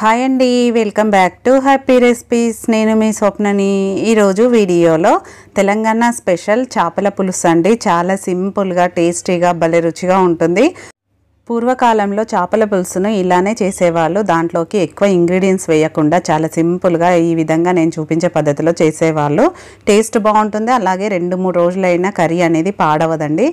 Hi అండి, welcome back to happy recipes. నేను మీ స్వప్నని. ఈరోజు వీడియోలో తెలంగాణ స్పెషల్ చేపల పులుసు అండి. చాలా సింపుల్గా టేస్టీగా భలే రుచిగా ఉంటుంది. పూర్వకాలంలో చేపల పులుసును ఇలానే చేసేవాళ్ళు. దాంట్లోకి ఎక్కువ ఇంగ్రీడియంట్స్ వేయకుండా చాలా సింపుల్గా ఈ విధంగా నేను చూపించే పద్ధతిలో చేసేవాళ్ళు. టేస్ట్ బాగుంటుంది. అలాగే 2-3 రోజులైనా కర్రీ అనేది పాడవదండి.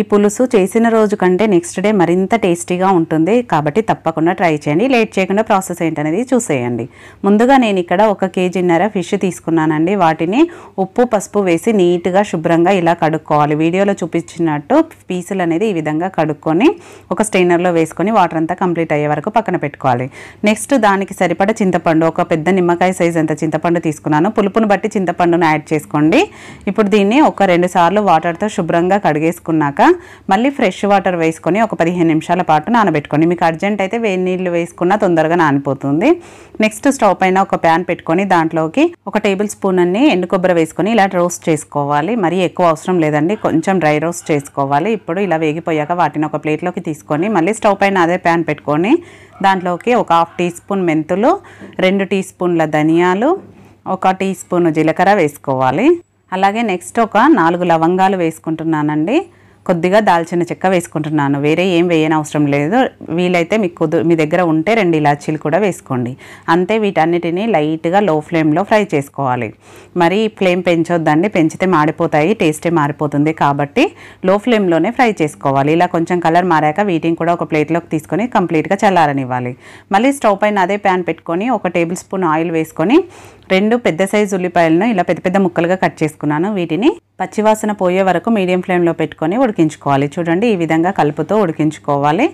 ఈ పులుసు చేసిన రోజు కంటే నెక్స్ట్ డే మరింత టేస్టీగా ఉంటుంది. కాబట్టి తప్పకుండా ట్రై చేయండి. లేట్ చేయకుండా ప్రాసెస్ ఏంటనేది చూసేయండి. ముందుగా నేను ఇక్కడ 1.5 kg ఫిష్ తీసుకున్నానండి. వాటిని ఉప్పు పసుపు వేసి నీట్గా శుభ్రంగా ఇలా కడుక్కోవాలి. వీడియోలో చూపించినట్టు పీసులు అనేది ఈ విధంగా కడుక్కొని ఒక స్ట్రైనర్లో వేసుకొని వాటర్ అంతా కంప్లీట్ అయ్యే వరకు పక్కన పెట్టుకోవాలి. నెక్స్ట్ దానికి సరిపడ చింతపండు, ఒక పెద్ద నిమ్మకాయ సైజ్ అంత చింతపండు తీసుకున్నాను. పులుపును బట్టి చింతపండును యాడ్ చేసుకోండి. ఇప్పుడు దీన్ని ఒక 2 సార్లు వాటర్తో శుభ్రంగా కడిగేసుకున్నాక మళ్ళీ ఫ్రెష్ వాటర్ వేసుకొని ఒక 15 నిమిషాల పాటు నానబెట్టుకోండి. మీకు అర్జెంట్ అయితే వేడి నీళ్ళు వేసుకున్నా తొందరగా నానిపోతుంది. నెక్స్ట్ స్టవ్ పైన ఒక ప్యాన్ పెట్టుకొని దాంట్లోకి 1 టేబుల్ స్పూన్ అన్ని ఎండు కొబ్బరి వేసుకొని ఇలా రోస్ట్ చేసుకోవాలి. మరీ ఎక్కువ అవసరం లేదండి, కొంచెం డ్రై రోస్ట్ చేసుకోవాలి. ఇప్పుడు ఇలా వేగిపోయాక వాటిని ఒక ప్లేట్లోకి తీసుకొని మళ్ళీ స్టవ్ పైన అదే ప్యాన్ పెట్టుకొని దాంట్లోకి ఒక 1/2 టీ స్పూన్ మెంతులు, 2 టీ స్పూన్ల ధనియాలు, 1 టీ స్పూన్ జీలకర్ర వేసుకోవాలి. అలాగే నెక్స్ట్ ఒక 4 లవంగాలు వేసుకుంటున్నానండి. కొద్దిగా దాల్చిన చెక్క వేసుకుంటున్నాను. వేరే ఏం వేయని అవసరం లేదు. వీలైతే మీ దగ్గర ఉంటే 2 ఇలాచీలు కూడా వేసుకోండి. అంతే. వీటన్నిటిని లైట్గా లో ఫ్లేమ్లో ఫ్రై చేసుకోవాలి. మరి ఫ్లేమ్ పెంచొద్దండి, పెంచితే మాడిపోతాయి, టేస్టే మారిపోతుంది. కాబట్టి లో ఫ్లేమ్లోనే ఫ్రై చేసుకోవాలి. ఇలా కొంచెం కలర్ మారాక వీటిని కూడా ఒక ప్లేట్లోకి తీసుకొని కంప్లీట్గా చల్లారనివ్వాలి. మళ్ళీ స్టవ్ పైన అదే ప్యాన్ పెట్టుకొని 1 టేబుల్ స్పూన్ ఆయిల్ వేసుకొని 2 పెద్ద సైజు ఉల్లిపాయలను ఇలా పెద్ద పెద్ద ముక్కలుగా కట్ చేసుకున్నాను. వీటిని పచ్చివాసన పోయే వరకు మీడియం ఫ్లేమ్లో పెట్టుకొని ఉడికించుకోవాలి. చూడండి, ఈ విధంగా కలుపుతూ ఉడికించుకోవాలి.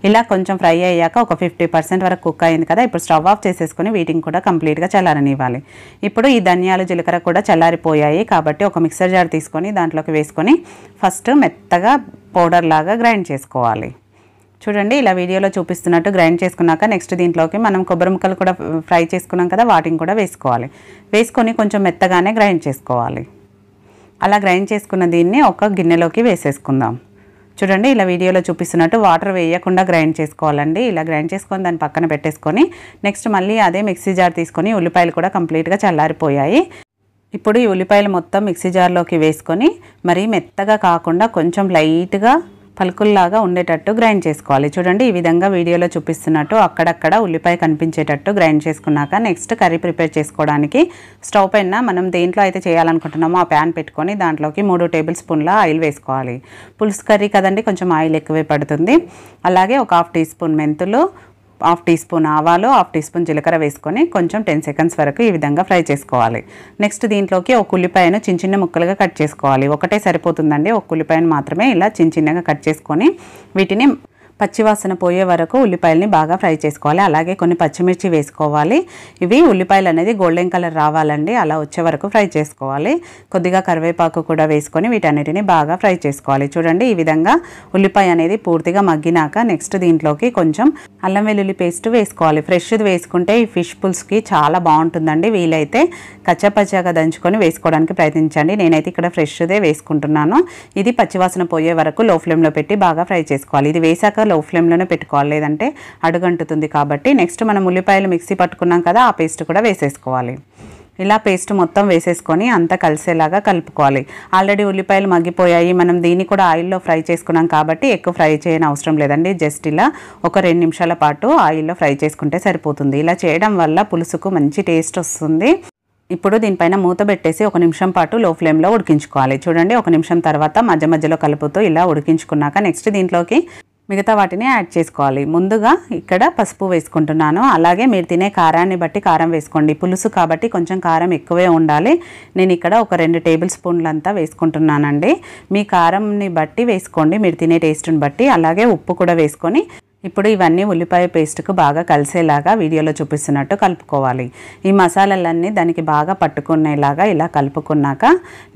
ఇలా కొంచెం ఫ్రై అయ్యాక ఒక 50% వరకు కుక్ అయింది కదా. ఇప్పుడు స్టవ్ ఆఫ్ చేసేసుకొని వీటిని కూడా కంప్లీట్గా చల్లారనివ్వాలి. ఇప్పుడు ఈ ధనియాలు జీలకర్ర కూడా చల్లారిపోయాయి. కాబట్టి ఒక మిక్సర్ జార్ తీసుకొని దాంట్లోకి వేసుకొని ఫస్ట్ మెత్తగా పౌడర్ లాగా గ్రైండ్ చేసుకోవాలి. చూడండి, ఇలా వీడియోలో చూపిస్తున్నట్టు గ్రైండ్ చేసుకున్నాక నెక్స్ట్ దీంట్లోకి మనం కొబ్బరి ముక్కలు కూడా ఫ్రై చేసుకున్నాం కదా, వాటిని కూడా వేసుకోవాలి. వేసుకొని కొంచెం మెత్తగానే గ్రైండ్ చేసుకోవాలి. అలా గ్రైండ్ చేసుకున్న దీన్ని ఒక గిన్నెలోకి వేసేసుకుందాం. చూడండి, ఇలా వీడియోలో చూపిస్తున్నట్టు వాటర్ వేయకుండా గ్రైండ్ చేసుకోవాలండి. ఇలా గ్రైండ్ చేసుకొని దాన్ని పక్కన పెట్టేసుకొని నెక్స్ట్ మళ్ళీ అదే మిక్సీ జార్ తీసుకొని ఉల్లిపాయలు కూడా కంప్లీట్గా చల్లారిపోయాయి. ఇప్పుడు ఈ ఉల్లిపాయలు మొత్తం మిక్సీ జార్లోకి వేసుకొని మరీ మెత్తగా కాకుండా కొంచెం లైట్గా పలుకుల్లాగా ఉండేటట్టు గ్రైండ్ చేసుకోవాలి. చూడండి, ఈ విధంగా వీడియోలో చూపిస్తున్నట్టు అక్కడక్కడ ఉల్లిపాయ కనిపించేటట్టు గ్రైండ్ చేసుకున్నాక నెక్స్ట్ కర్రీ ప్రిపేర్ చేసుకోవడానికి స్టవ్ పైన మనం దేంట్లో అయితే చేయాలనుకుంటున్నామో ఆ ప్యాన్ పెట్టుకొని దాంట్లోకి 3 టేబుల్ స్పూన్ల ఆయిల్ వేసుకోవాలి. పులుసు కర్రీ కదండి, కొంచెం ఆయిల్ ఎక్కువే పడుతుంది. అలాగే ఒక 1/2 టీ స్పూన్ మెంతులు, 1/2 టీ స్పూన్ ఆవాలు, 1/2 టీ స్పూన్ జీలకర్ర వేసుకొని కొంచెం 10 సెకండ్స్ వరకు ఈ విధంగా ఫ్రై చేసుకోవాలి. నెక్స్ట్ దీంట్లోకి ఒక ఉల్లిపాయను చిన్న చిన్న ముక్కలుగా కట్ చేసుకోవాలి. ఒకటే సరిపోతుందండి, ఒక ఉల్లిపాయను మాత్రమే ఇలా చిన్న చిన్నగా కట్ చేసుకొని వీటిని పచ్చివాసన పోయే వరకు ఉల్లిపాయలని బాగా ఫ్రై చేసుకోవాలి. అలాగే కొన్ని పచ్చిమిర్చి వేసుకోవాలి. ఇవి ఉల్లిపాయలు అనేది గోల్డెన్ కలర్ రావాలండి, అలా వచ్చే వరకు ఫ్రై చేసుకోవాలి. కొద్దిగా కరివేపాకు కూడా వేసుకొని వీటన్నిటిని బాగా ఫ్రై చేసుకోవాలి. చూడండి, ఈ విధంగా ఉల్లిపాయ అనేది పూర్తిగా మగ్గినాక నెక్స్ట్ దీంట్లోకి కొంచెం అల్లం వెల్లుల్లి పేస్ట్ వేసుకోవాలి. ఫ్రెష్ది వేసుకుంటే ఈ ఫిష్ పులుసుకి చాలా బాగుంటుందండి. వీలైతే కచ్చపచ్చగా దంచుకొని వేసుకోవడానికి ప్రయత్నించండి. నేనైతే ఇక్కడ ఫ్రెష్దే వేసుకుంటున్నాను. ఇది పచ్చివాసన పోయే వరకు లో ఫ్లేమ్లో పెట్టి బాగా ఫ్రై చేసుకోవాలి. ఇది వేసాక లో ఫ్లేమ్లోనే పెట్టుకోవాలి, లేదంటే అడుగంటుతుంది. కాబట్టి నెక్స్ట్ మనం ఉల్లిపాయలు మిక్సీ పట్టుకున్నాం కదా, ఆ పేస్ట్ కూడా వేసేసుకోవాలి. ఇలా పేస్ట్ మొత్తం వేసేసుకొని అంతా కలిసేలాగా కలుపుకోవాలి. ఆల్రెడీ ఉల్లిపాయలు మగ్గిపోయాయి. మనం దీన్ని కూడా ఆయిల్లో ఫ్రై చేసుకున్నాం కాబట్టి ఎక్కువ ఫ్రై చేయని అవసరం లేదండి. జస్ట్ ఇలా ఒక 2 నిమిషాల పాటు ఆయిల్లో ఫ్రై చేసుకుంటే సరిపోతుంది. ఇలా చేయడం వల్ల పులుసుకు మంచి టేస్ట్ వస్తుంది. ఇప్పుడు దీనిపైన మూత పెట్టేసి 1 నిమిషం పాటు లో ఫ్లేమ్లో ఉడికించుకోవాలి. చూడండి, 1 నిమిషం తర్వాత మధ్య మధ్యలో కలుపుతూ ఇలా ఉడికించుకున్నాక నెక్స్ట్ దీంట్లోకి మిగతా వాటిని యాడ్ చేసుకోవాలి. ముందుగా ఇక్కడ పసుపు వేసుకుంటున్నాను. అలాగే మీరు తినే కారాన్ని బట్టి కారం వేసుకోండి. పులుసు కాబట్టి కొంచెం కారం ఎక్కువే ఉండాలి. నేను ఇక్కడ ఒక 2 టేబుల్ స్పూన్లంతా వేసుకుంటున్నానండి. మీ కారంని బట్టి వేసుకోండి, మీరు తినే టేస్ట్ని బట్టి. అలాగే ఉప్పు కూడా వేసుకొని ఇప్పుడు ఇవన్నీ ఉల్లిపాయ పేస్ట్కు బాగా కలిసేలాగా వీడియోలో చూపిస్తున్నట్టు కలుపుకోవాలి. ఈ మసాలాలన్నీ దానికి బాగా పట్టుకునేలాగా ఇలా కలుపుకున్నాక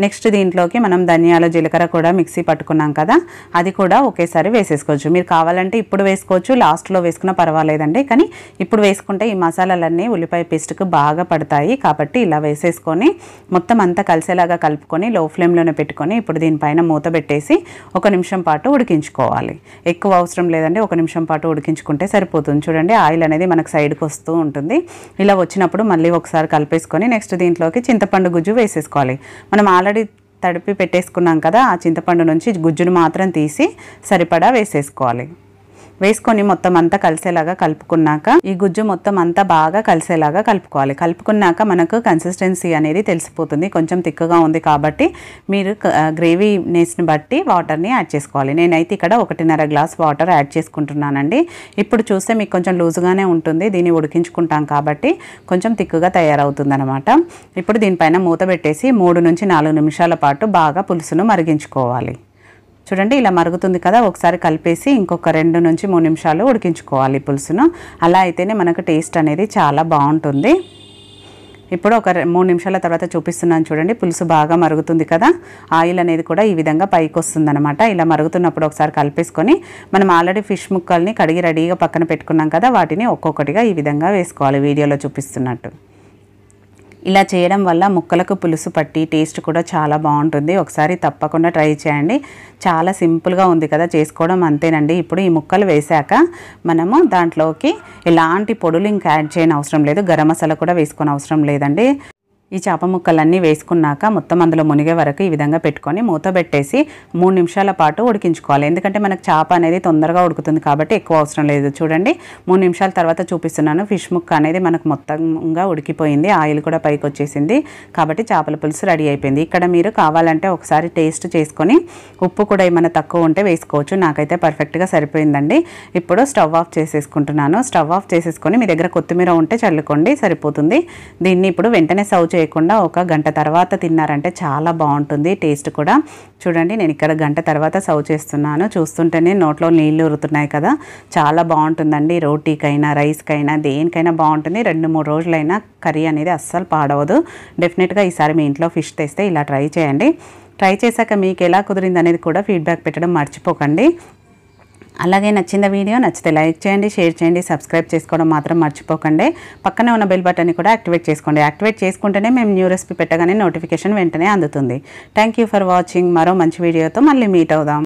నెక్స్ట్ దీంట్లోకి మనం ధనియాలు జీలకర్ర కూడా మిక్సీ పట్టుకున్నాం కదా, అది కూడా ఒకేసారి వేసేసుకోవచ్చు. మీరు కావాలంటే ఇప్పుడు వేసుకోవచ్చు, లాస్ట్లో వేసుకున్నా పర్వాలేదండి. కానీ ఇప్పుడు వేసుకుంటే ఈ మసాలాలన్నీ ఉల్లిపాయ పేస్ట్కు బాగా పడతాయి. కాబట్టి ఇలా వేసేసుకొని మొత్తం అంతా కలిసేలాగా కలుపుకొని లో ఫ్లేమ్లోనే పెట్టుకొని ఇప్పుడు దీనిపైన మూత పెట్టేసి 1 నిమిషం పాటు ఉడికించుకోవాలి. ఎక్కువ అవసరం లేదండి, 1 నిమిషం పాటు ఉడికించుకుంటే సరిపోతుంది. చూడండి ఆయిల్ అనేది మనకు సైడ్కి వస్తూ ఉంటుంది. ఇలా వచ్చినప్పుడు మళ్ళీ ఒకసారి కలిపేసుకొని నెక్స్ట్ దీంట్లోకి చింతపండు గుజ్జు వేసేసుకోవాలి. మనం ఆల్రెడీ తడిపి పెట్టేసుకున్నాం కదా, ఆ చింతపండు నుంచి గుజ్జును మాత్రం తీసి సరిపడా వేసేసుకోవాలి. వేసుకొని మొత్తం అంతా కలిసేలాగా కలుపుకున్నాక ఈ గుజ్జు మొత్తం అంతా బాగా కలిసేలాగా కలుపుకోవాలి. కలుపుకున్నాక మనకు కన్సిస్టెన్సీ అనేది తెలిసిపోతుంది. కొంచెం తిక్కుగా ఉంది కాబట్టి మీరు గ్రేవీనెస్ని బట్టి వాటర్ని యాడ్ చేసుకోవాలి. నేనైతే ఇక్కడ 1.5 గ్లాస్ వాటర్ యాడ్ చేసుకుంటున్నానండి. ఇప్పుడు చూస్తే మీకు కొంచెం లూజుగానే ఉంటుంది. దీన్ని ఉడికించుకుంటాం కాబట్టి కొంచెం తిక్కుగా తయారవుతుంది అనమాట. ఇప్పుడు దీనిపైన మూత పెట్టేసి 3 నుంచి 4 నిమిషాల పాటు బాగా పులుసును మరిగించుకోవాలి. చూడండి ఇలా మరుగుతుంది కదా, ఒకసారి కలిపేసి ఇంకొక 2 నుంచి 3 నిమిషాలు ఉడికించుకోవాలి పులుసును. అలా అయితేనే మనకు టేస్ట్ అనేది చాలా బాగుంటుంది. ఇప్పుడు ఒక 3 నిమిషాల తర్వాత చూపిస్తున్నాను చూడండి. పులుసు బాగా మరుగుతుంది కదా, ఆయిల్ అనేది కూడా ఈ విధంగా పైకి వస్తుంది అనమాట. ఇలా మరుగుతున్నప్పుడు ఒకసారి కలిపేసుకొని మనం ఆల్రెడీ ఫిష్ ముక్కల్ని కడిగి రెడీగా పక్కన పెట్టుకున్నాం కదా, వాటిని ఒక్కొక్కటిగా ఈ విధంగా వేసుకోవాలి వీడియోలో చూపిస్తున్నట్టు. ఇలా చేయడం వల్ల ముక్కలకు పులుసు పట్టి టేస్ట్ కూడా చాలా బాగుంటుంది. ఒకసారి తప్పకుండా ట్రై చేయండి. చాలా సింపుల్గా ఉంది కదా చేసుకోవడం, అంతేనండి. ఇప్పుడు ఈ ముక్కలు వేశాక మనము దాంట్లోకి ఎలాంటి పొడులు ఇంకా యాడ్ చేయని అవసరం లేదు. గరం మసాలా కూడా వేసుకొని అవసరం లేదండి. ఈ చేప ముక్కలన్నీ వేసుకున్నాక మొత్తం అందులో మునిగే వరకు ఈ విధంగా పెట్టుకొని మూత పెట్టేసి 3 నిమిషాల పాటు ఉడికించుకోవాలి. ఎందుకంటే మనకు చేప అనేది తొందరగా ఉడుకుతుంది కాబట్టి ఎక్కువ అవసరం లేదు. చూడండి 3 నిమిషాల తర్వాత చూపిస్తున్నాను. ఫిష్ ముక్క అనేది మనకు మొత్తంగా ఉడికిపోయింది, ఆయిల్ కూడా పైకి వచ్చేసింది కాబట్టి చేపల పులుసు రెడీ అయిపోయింది. ఇక్కడ మీరు కావాలంటే ఒకసారి టేస్ట్ చేసుకొని ఉప్పు కూడా ఏమైనా తక్కువ ఉంటే వేసుకోవచ్చు. నాకైతే పర్ఫెక్ట్గా సరిపోయిందండి. ఇప్పుడు స్టవ్ ఆఫ్ చేసేసుకుంటున్నాను. స్టవ్ ఆఫ్ చేసేసుకొని మీ దగ్గర కొత్తిమీర ఉంటే చల్లుకోండి, సరిపోతుంది. దీన్ని ఇప్పుడు వెంటనే సర్వ్ చేయకుండా 1 గంట తర్వాత తిన్నారంటే చాలా బాగుంటుంది టేస్ట్ కూడా. చూడండి నేను ఇక్కడ గంట తర్వాత సర్వ్ చేస్తున్నాను. చూస్తుంటేనే నోట్లో నీళ్ళు ఊరుతున్నాయి కదా, చాలా బాగుంటుందండి. రోటీకైనా రైస్కైనా దేనికైనా బాగుంటుంది. 2-3 రోజులైనా కర్రీ అనేది అస్సలు పాడవదు. డెఫినెట్గా ఈసారి మీ ఇంట్లో ఫిష్ తెస్తే ఇలా ట్రై చేయండి. ట్రై చేశాక మీకు ఎలా కుదిరింది అనేది కూడా ఫీడ్బ్యాక్ పెట్టడం మర్చిపోకండి. అలాగే నచ్చిన వీడియో నచ్చితే లైక్ చేయండి, షేర్ చేయండి, సబ్స్క్రైబ్ చేసుకోవడం మాత్రం మర్చిపోకండి. పక్కనే ఉన్న బెల్ బటన్ని కూడా యాక్టివేట్ చేసుకోండి. యాక్టివేట్ చేసుకుంటేనే మేము న్యూ రెసిపీ పెట్టగానే నోటిఫికేషన్ వెంటనే అందుతుంది. Thank you for watching. మరో మంచి వీడియోతో మళ్ళీ మీట్ అవుదాం.